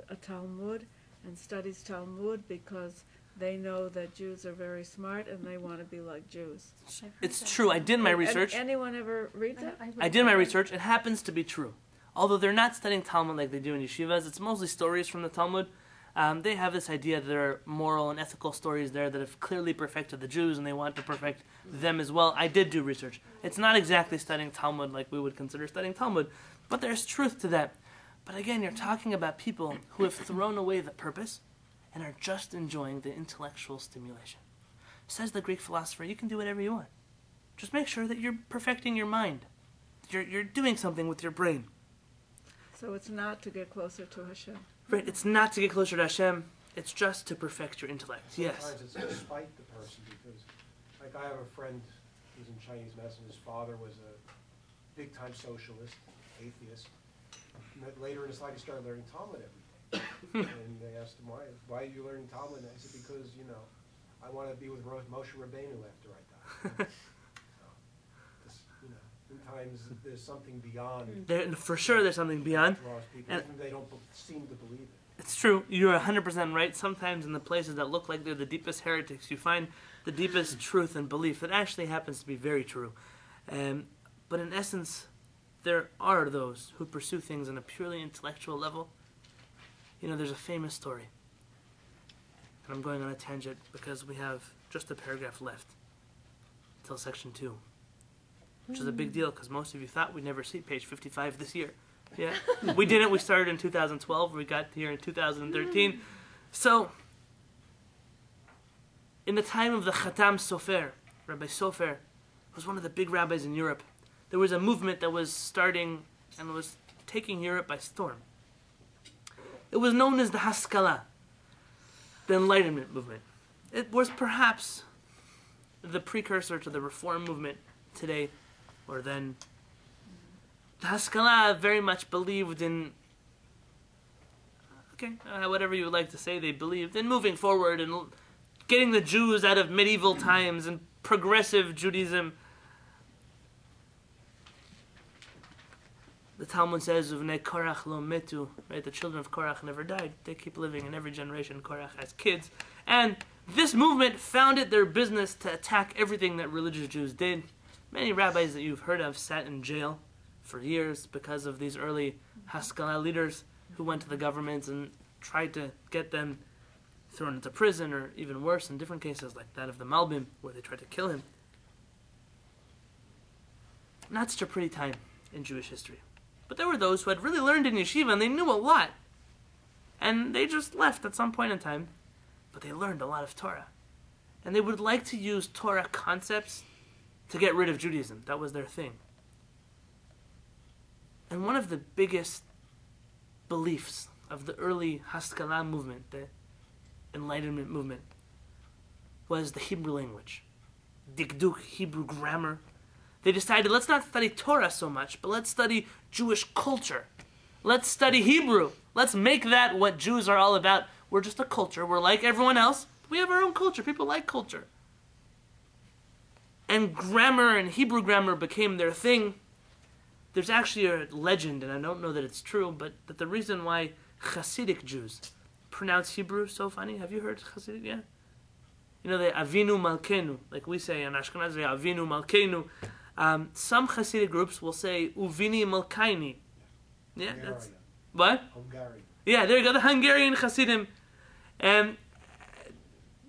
a Talmud and studies Talmud because they know that Jews are very smart and they want to be like Jews. It's true. I did my research. Anyone ever read that? I did my research. It happens to be true. Although they're not studying Talmud like they do in yeshivas, it's mostly stories from the Talmud. They have this idea that there are moral and ethical stories there that have clearly perfected the Jews and they want to perfect them as well. I did do research. It's not exactly studying Talmud like we would consider studying Talmud, but there's truth to that. But again, you're talking about people who have thrown away the purpose and are just enjoying the intellectual stimulation. Says the Greek philosopher, you can do whatever you want. Just make sure that you're perfecting your mind. You're doing something with your brain. So it's not to get closer to Hashem. Right, it's not to get closer to Hashem, it's just to perfect your intellect. Yes. Sometimes it's to spite the person because, like, I have a friend who's in Chinese medicine. His father was a big-time socialist, atheist. And then later in his life, he started learning Talmud every day. And they asked him, why are you learning Talmud? And I said, because, I want to be with Moshe Rabbeinu after I die. Sometimes there's something beyond. For sure there's something beyond. Draws people, even if they don't seem to believe it. It's true. You're 100% right. Sometimes in the places that look like they're the deepest heretics, you find the deepest truth and belief that actually happens to be very true. But in essence, there are those who pursue things on a purely intellectual level. You know, there's a famous story. And I'm going on a tangent because we have just a paragraph left till section 2. Which is a big deal because most of you thought we'd never see page 55 this year. Yeah, we didn't. We started in 2012. We got here in 2013. So, in the time of the Khatam Sofer, Rabbi Sofer was one of the big rabbis in Europe. There was a movement that was starting and was taking Europe by storm. It was known as the Haskalah, the Enlightenment movement. It was perhaps the precursor to the Reform movement today, or then. The Haskalah very much believed in, whatever you would like to say, they believed in moving forward and getting the Jews out of medieval times and progressive Judaism. The Talmud says, "Uvnei Korach lo metu," right? The children of Korach never died. They keep living in every generation. Korach has kids. And this movement found it their business to attack everything that religious Jews did. Many rabbis that you've heard of sat in jail for years because of these early Haskalah leaders who went to the governments and tried to get them thrown into prison, or even worse, in different cases like that of the Malbim, where they tried to kill him. Not such a pretty time in Jewish history. But there were those who had really learned in yeshiva, and they knew a lot. And they just left at some point in time, but they learned a lot of Torah. And they would like to use Torah concepts to get rid of Judaism. That was their thing. And one of the biggest beliefs of the early Haskalah movement, the Enlightenment movement, was the Hebrew language. Dikduk, Hebrew grammar. They decided, let's not study Torah so much, but let's study Jewish culture. Let's study Hebrew. Let's make that what Jews are all about. We're just a culture. We're like everyone else. We have our own culture. People like culture. And grammar and Hebrew grammar became their thing. There's actually a legend, and I don't know that it's true, but that the reason why Hasidic Jews pronounce Hebrew so funny. Have you heard Hasidic? Yeah? You know, the Avinu Malkeinu, like we say in Ashkenaz, Avinu Malkeinu. Some Hasidic groups will say Uvini Malkaini. Yeah, that's what? Hungarian. Yeah, there you go, the Hungarian Hasidim. And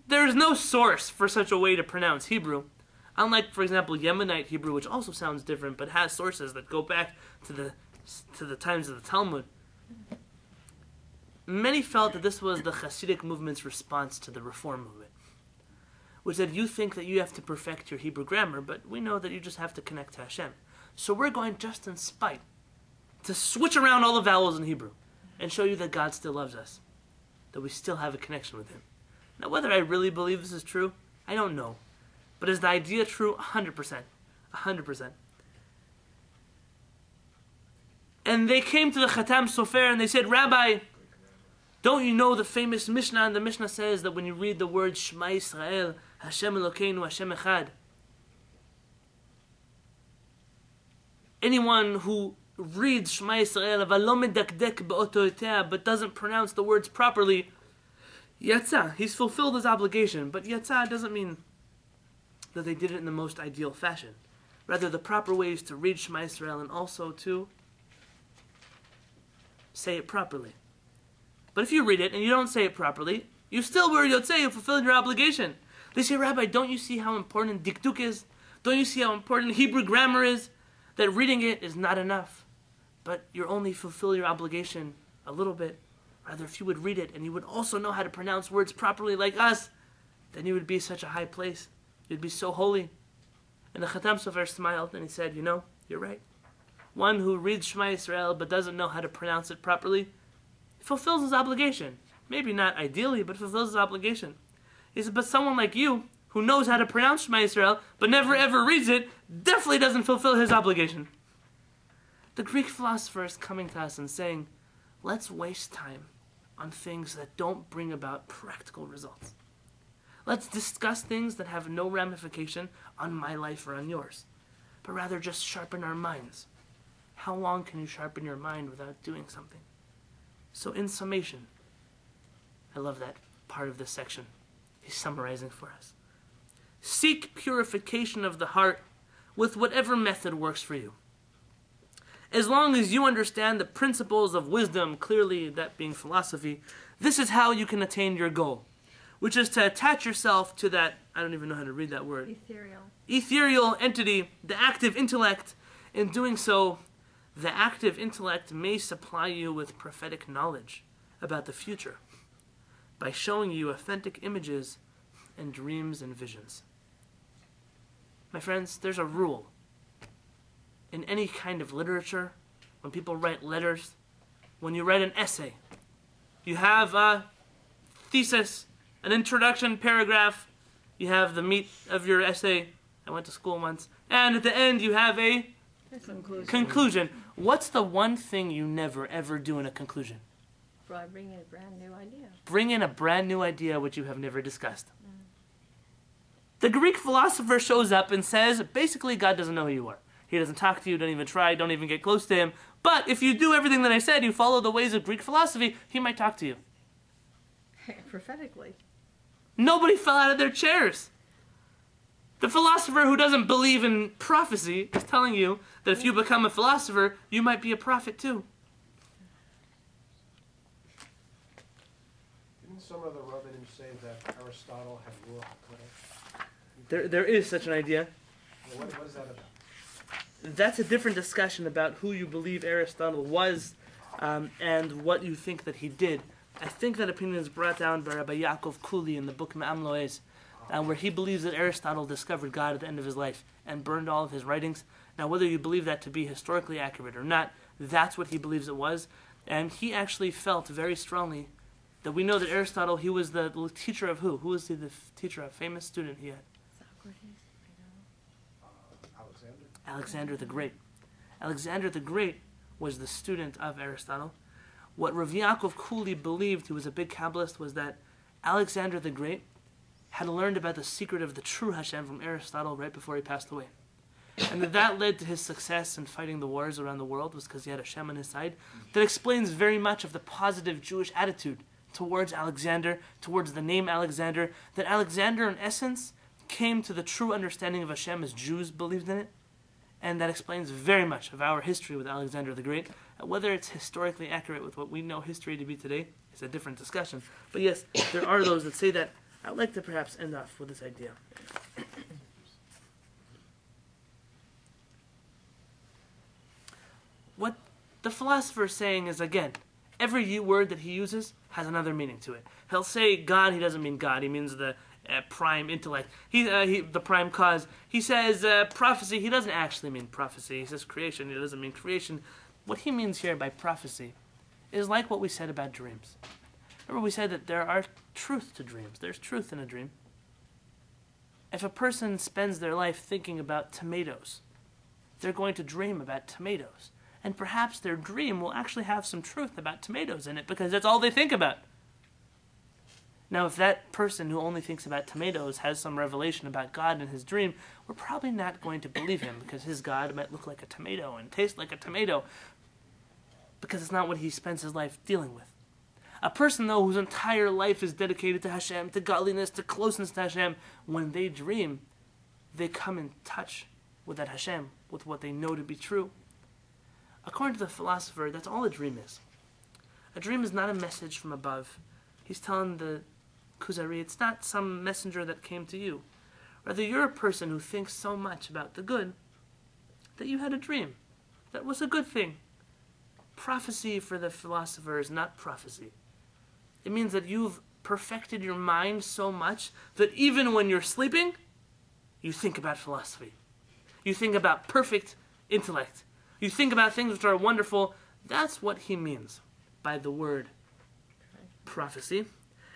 there's no source for such a way to pronounce Hebrew. Unlike, for example, Yemenite Hebrew, which also sounds different, but has sources that go back to the times of the Talmud. Many felt that this was the Hasidic movement's response to the Reform movement, which said, you think that you have to perfect your Hebrew grammar, but we know that you just have to connect to Hashem. So we're going, just in spite, to switch around all the vowels in Hebrew and show you that God still loves us, that we still have a connection with Him. Now, whether I really believe this is true, I don't know. But is the idea true? 100%. 100%. And they came to the Khatam Sofer and they said, Rabbi, don't you know the famous Mishnah? And the Mishnah says that when you read the words Shema Yisrael, Hashem Elokeinu, Hashem Echad, anyone who reads Shema Yisrael, V'lo medakdek be'ototea, but doesn't pronounce the words properly, Yatzah, he's fulfilled his obligation. But Yatzah doesn't mean that they did it in the most ideal fashion. Rather, the proper way is to read Shema Yisrael and also to say it properly. But if you read it and you don't say it properly, you still were Yotzei, you fulfilled your obligation. They say, Rabbi, don't you see how important Dikduk is? Don't you see how important Hebrew grammar is? That reading it is not enough. But you only fulfill your obligation a little bit. Rather, if you would read it and you would also know how to pronounce words properly like us, then you would be such a high place. You'd be so holy. And the Khatam Sofer smiled and he said, you know, you're right. One who reads Shema Yisrael but doesn't know how to pronounce it properly fulfills his obligation. Maybe not ideally, but fulfills his obligation. He said, but someone like you, who knows how to pronounce Shema Yisrael but never ever reads it, definitely doesn't fulfill his obligation. The Greek philosopher is coming to us and saying, let's waste time on things that don't bring about practical results. Let's discuss things that have no ramification on my life or on yours, but rather just sharpen our minds. How long can you sharpen your mind without doing something? So in summation, I love that part of this section. He's summarizing for us. Seek purification of the heart with whatever method works for you. As long as you understand the principles of wisdom, clearly that being philosophy, this is how you can attain your goal, which is to attach yourself to that, I don't even know how to read that word, ethereal entity, the active intellect. In doing so, the active intellect may supply you with prophetic knowledge about the future by showing you authentic images and dreams and visions. My friends, there's a rule. In any kind of literature, when people write letters, when you write an essay, you have a thesis, an introduction paragraph, you have the meat of your essay. I went to school once. And at the end, you have a conclusion. What's the one thing you never, ever do in a conclusion? Bring in a brand new idea. Bring in a brand new idea which you have never discussed. The Greek philosopher shows up and says, basically, God doesn't know who you are. He doesn't talk to you, don't even try, don't even get close to him. But if you do everything that I said, you follow the ways of Greek philosophy, he might talk to you. Prophetically. Nobody fell out of their chairs. The philosopher who doesn't believe in prophecy is telling you that if you become a philosopher, you might be a prophet too. Didn't some of the Rabbanim say that Aristotle had ruach HaKodesh? There is such an idea. Well, what is that about? That's a different discussion about who you believe Aristotle was and what you think that he did. I think that opinion is brought down by Rabbi Yaakov Kuli in the book Me'am Loez, where he believes that Aristotle discovered God at the end of his life and burned all of his writings. Now, whether you believe that to be historically accurate or not, that's what he believes it was. And he actually felt very strongly that we know that Aristotle, he was the teacher of who? Who was he the teacher of? Famous student he had? Alexander the Great. Alexander the Great was the student of Aristotle. What Rav Yaakov Kuli believed, who was a big Kabbalist, was that Alexander the Great had learned about the secret of the true Hashem from Aristotle right before he passed away. And that led to his success in fighting the wars around the world, was because he had Hashem on his side. That explains very much of the positive Jewish attitude towards Alexander, towards the name Alexander, that Alexander in essence came to the true understanding of Hashem as Jews believed in it. And that explains very much of our history with Alexander the Great. Whether it's historically accurate with what we know history to be today is a different discussion. But yes, there are those that say that. I'd like to perhaps end off with this idea. What the philosopher is saying is, again, every word that he uses has another meaning to it. He'll say God, he doesn't mean God, he means the prime intellect. The prime cause. He says prophecy, he doesn't actually mean prophecy. He says creation, he doesn't mean creation. What he means here by prophecy is like what we said about dreams. Remember we said that there are truth to dreams. There's truth in a dream. If a person spends their life thinking about tomatoes, they're going to dream about tomatoes. And perhaps their dream will actually have some truth about tomatoes in it because that's all they think about. Now, if that person who only thinks about tomatoes has some revelation about God in his dream, we're probably not going to believe him because his God might look like a tomato and taste like a tomato because it's not what he spends his life dealing with. A person, though, whose entire life is dedicated to Hashem, to godliness, to closeness to Hashem, when they dream, they come in touch with that Hashem, with what they know to be true. According to the philosopher, that's all a dream is. A dream is not a message from above. He's telling the Kuzari, it's not some messenger that came to you. Rather, you're a person who thinks so much about the good that you had a dream. That was a good thing. Prophecy for the philosopher is not prophecy. It means that you've perfected your mind so much that even when you're sleeping, you think about philosophy. You think about perfect intellect. You think about things which are wonderful. That's what he means by the word prophecy.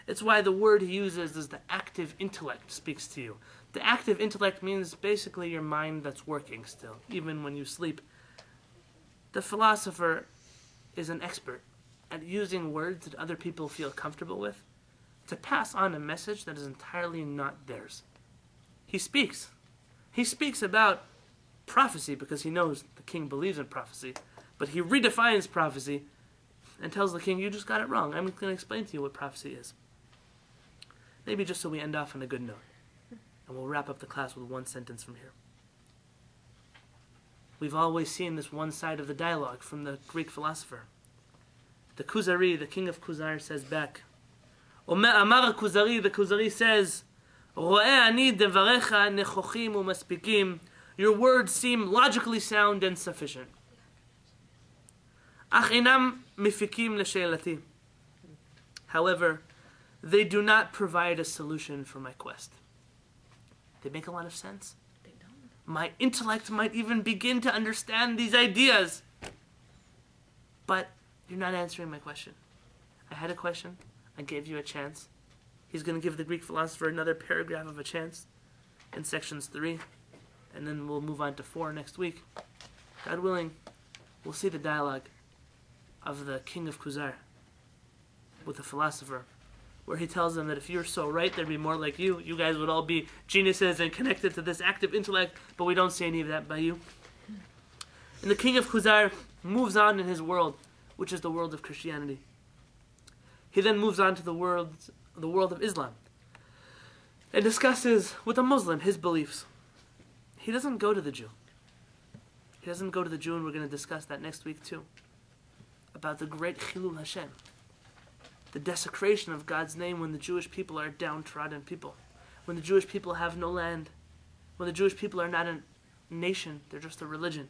It's why the word he uses is the active intellect speaks to you. The active intellect means basically your mind that's working still, even when you sleep. The philosopher is an expert at using words that other people feel comfortable with to pass on a message that is entirely not theirs. He speaks. He speaks about prophecy because he knows the king believes in prophecy, but he redefines prophecy and tells the king, you just got it wrong. I'm going to explain to you what prophecy is. Maybe just so we end off on a good note. And we'll wrap up the class with one sentence from here. we've always seen this one side of the dialogue from the Greek philosopher. The Kuzari, the king of Kuzari, says back, Amar Kuzari, the Kuzari says, Ro'eh ani devarecha nechochim umaspikim. Your words seem logically sound and sufficient. Ach inam mifikim l'she'elati. However, they do not provide a solution for my quest. They make a lot of sense. They don't. My intellect might even begin to understand these ideas. But you're not answering my question. I had a question. I gave you a chance. He's going to give the Greek philosopher another paragraph of a chance in sections 3. And then we'll move on to 4 next week. God willing, we'll see the dialogue of the king of Kuzar with the philosopher, where he tells them that if you're so right, there'd be more like you. You guys would all be geniuses and connected to this active intellect, but we don't see any of that by you. And the king of Kuzar moves on in his world, which is the world of Christianity. He then moves on to the world of Islam, and discusses with a Muslim his beliefs. He doesn't go to the Jew. He doesn't go to the Jew, and we're going to discuss that next week too, about the great Chilul Hashem, the desecration of God's name when the Jewish people are downtrodden people, when the Jewish people have no land, when the Jewish people are not a nation, they're just a religion.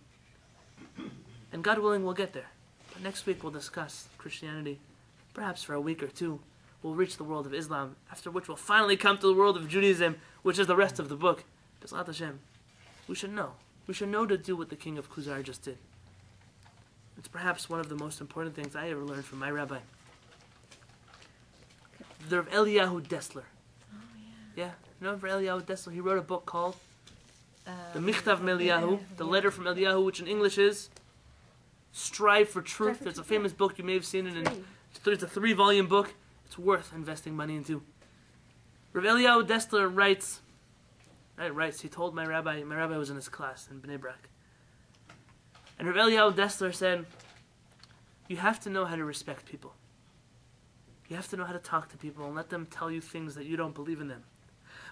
And God willing, we'll get there. But next week we'll discuss Christianity. Perhaps for a week or 2, we'll reach the world of Islam, after which we'll finally come to the world of Judaism, which is the rest of the book. B'ezrat Hashem, we should know. We should know to do what the king of Kuzar just did. It's perhaps one of the most important things I ever learned from my rabbi. The Rav Eliyahu Dessler. Oh, Yeah, you know Rav Eliyahu Dessler? He wrote a book called The Michtav Eliyahu, the letter from Eliyahu, which in English is Strive for Truth. It's a famous book. You may have seen it. It's a 3-volume book. It's worth investing money into. Rav Eliyahu Dessler writes, he told my rabbi was in his class in Bnei Brak. And Rav Eliyahu Dessler said, you have to know how to respect people. You have to know how to talk to people and let them tell you things that you don't believe in them.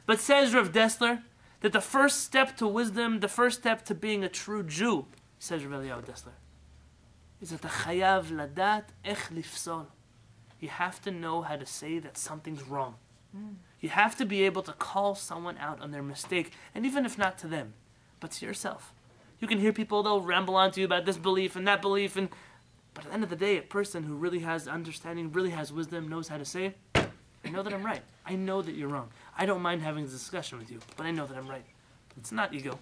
But says Rav Dessler, that the first step to wisdom, the first step to being a true Jew, says Rav Eliyahu Dessler, is that the chayav ladat ech lifsol. You have to know how to say that something's wrong. You have to be able to call someone out on their mistake, and even if not to them, but to yourself. You can hear people, they'll ramble on to you about this belief and that belief, but at the end of the day, a person who really has understanding, really has wisdom, knows how to say, I know that I'm right. I know that you're wrong. I don't mind having this discussion with you, but I know that I'm right. It's not ego.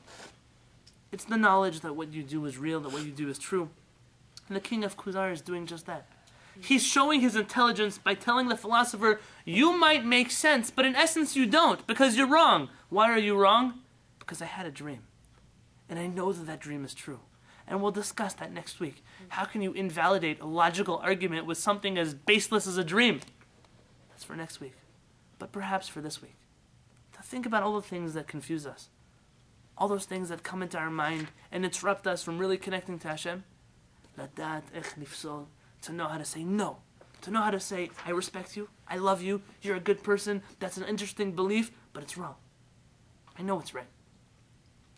It's the knowledge that what you do is real, that what you do is true. And the king of Kuzar is doing just that. He's showing his intelligence by telling the philosopher, you might make sense, but in essence you don't, because you're wrong. Why are you wrong? Because I had a dream. And I know that that dream is true. And we'll discuss that next week. How can you invalidate a logical argument with something as baseless as a dream? That's for next week. But perhaps for this week. To think about all the things that confuse us. All those things that come into our mind and interrupt us from really connecting to Hashem. Ladat ech nifsol. To know how to say no. To know how to say, I respect you, I love you, you're a good person, that's an interesting belief, but it's wrong. I know it's right.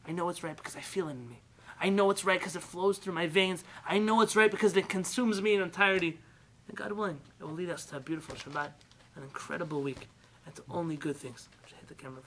I know it's right because I feel it in me. I know it's right because it flows through my veins. I know it's right because it consumes me in entirety. And God willing, it will lead us to a beautiful Shabbat, an incredible week, and to only good things. I should hit the camera.